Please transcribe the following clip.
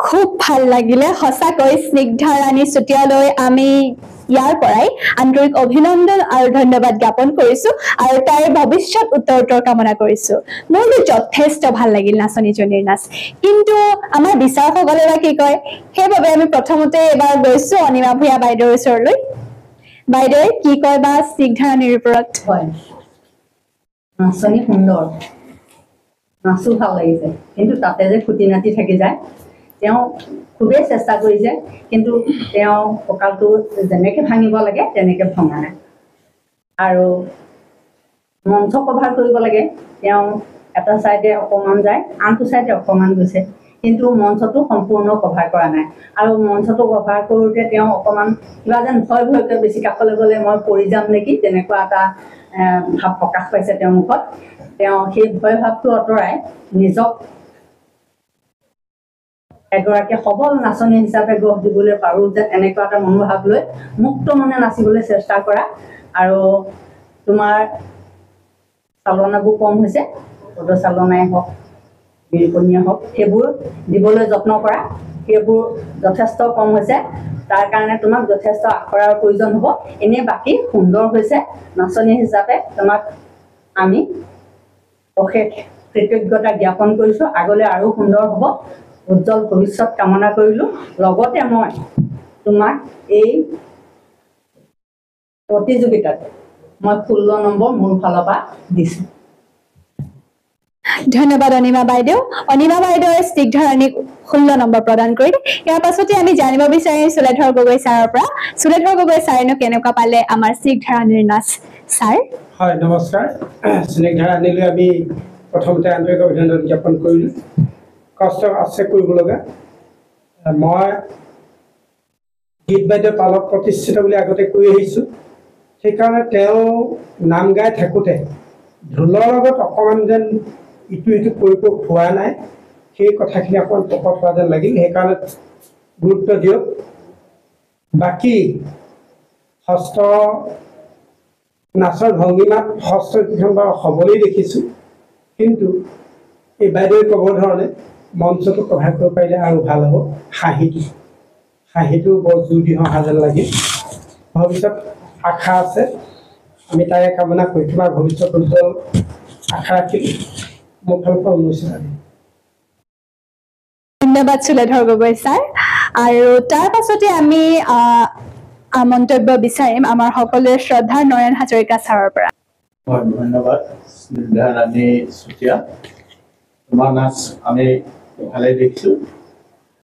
খুব ভাল লাগিলে সঁচাকৈ স্নিগ্ধা ৰাণী চুতীয়ালৈ আমি ইয়াৰ পৰাই আন্তৰিক অভিনন্দন আৰু ধন্যবাদ জ্ঞাপন কৰিছো আৰু তাইৰ ভৱিষ্যত উত্তৰোত্তৰ কামনা কৰিছো মোৰতো যথেষ্ট ভাল লাগিল নাচনীজনীৰ নাচ কিন্তু আমাৰ বিচাৰকসকলে কি কয় সেইবাবে আমি প্ৰথমতে এবাৰ গৈছো অনিমা ভূঞা বাইদেউৰ ওচৰলৈ বাইদেউ কি কয় বা স্নিগ্ধা ৰাণীৰ ওপৰত হয় নাচনী সুন্দৰ নাচো ভাল লাগিছে কিন্তু তাতে যে খুটি নাতি থাকি যায় তেওঁ খুবেই চেষ্টা কৰিছে কিন্তু তেওঁ কঁকালটো যেনেকৈ ভাঙিব লাগে তেনেকৈ ভঙা নাই আৰু মঞ্চ কভাৰ কৰিব লাগে তেওঁ এটা চাইডে অকণমান যায় আনটো চাইডে অকণমান গৈছে কিন্তু মঞ্চটো সম্পূৰ্ণ কভাৰ কৰা নাই আৰু মঞ্চটো কভাৰ কৰোঁতে তেওঁ অকণমান কিবা যেন ভয় ভয়কৈ বেছি কাষলৈ গ'লে মই পৰি যাম নেকি তেনেকুৱা এটা ভাৱ প্ৰকাশ পাইছে তেওঁৰ মুখত তেওঁ সেই ভয় ভাৱটো আঁতৰাই নিজক এগৰাকী সবল নাচনী হিচাপে গঢ় দিবলৈ পাৰোঁ যে এনেকুৱা এটা মনোভাৱ লৈ মুক্ত মনে নাচিবলৈ চেষ্টা কৰা আৰু তোমাৰ চালনাবোৰ কম হৈছে পদচালনাই হওক বিৰিপনীয়ে হওক সেইবোৰ দিবলৈ যত্ন কৰা সেইবোৰ যথেষ্ট কম হৈছে তাৰ কাৰণে তোমাক যথেষ্ট আখৰাৰ প্ৰয়োজন হ'ব এনেই বাকী সুন্দৰ হৈছে নাচনী হিচাপে তোমাক আমি অশেষ কৃতজ্ঞতা জ্ঞাপন কৰিছোঁ আগলৈ আৰু সুন্দৰ হ'ব উজ্জ্বল ভৱিষ্যত কামনা কৰিলোঁ লগতে মই তোমাক এই প্ৰতিযোগিতাত মই 16 নম্বৰ মোৰ ফালৰ পৰা দিছোঁ ধন্যবাদ অনিমা বাইদেউ স্নিগ্ধা ৰাণীক 16 নম্বৰ প্ৰদান কৰিলে ইয়াৰ পাছতে আমি জানিব বিচাৰিম সুলেধৰ গগৈ ছাৰৰ পৰা সুলেধৰ গগৈ ছাৰেনো কেনেকুৱা পালে আমাৰ স্নিগ্ধা ৰাণীৰ নাচ ছাৰ হয় নমস্কাৰ স্নিগ্ধা ৰাণীলৈ আমি প্ৰথমতে আন্তৰিক অভিনন্দন জ্ঞাপন কৰিলোঁ কষ্ট আছে কৰিব লগা মই গীত বাদ্য তালক প্ৰতিষ্ঠিত বুলি আগতে কৈ আহিছোঁ সেইকাৰণে তেওঁ নাম গাই থাকোঁতে ঢোলৰ লগত অকণমান যেন ইটো ইটো পৰিৱেশ হোৱা নাই সেই কথাখিনি অকণমান প্ৰকট হোৱা যেন লাগিল সেইকাৰণে গুৰুত্ব দিয়ক বাকী হস্ত নাচৰ ভংগীমাত হস্তকেইখন বাৰু সবলেই দেখিছোঁ কিন্তু এই বাইদেৱে ক'বৰ ধৰণে মঞ্চটো কভাৰ কৰিব পাৰিলে আৰু ভাল হ'ব হাঁহিটো বৰ জোৰ দি অহা যেন লাগিল ভৱিষ্যত আশা আছে আমি তাৰে কামনা কৰি তোমাৰ ভৱিষ্যত উজ্জ্বল আশা ৰাখিলোঁ মোৰ ফালৰ পৰা অনুষ্ঠিত ধন্যবাদ সুলেধৰ গগৈ ছাৰ আৰু তাৰ পাছতে আমি মন্তব্য বিচাৰিম আমাৰ সকলোৰে শ্ৰদ্ধাৰ নয়ন হাজৰিকা ছাৰৰ পৰা হয় ধন্যবাদ স্নিগ্ধা ৰাণী চুতীয়া তোমাৰ নাচ আমি ভালেই দেখিছোঁ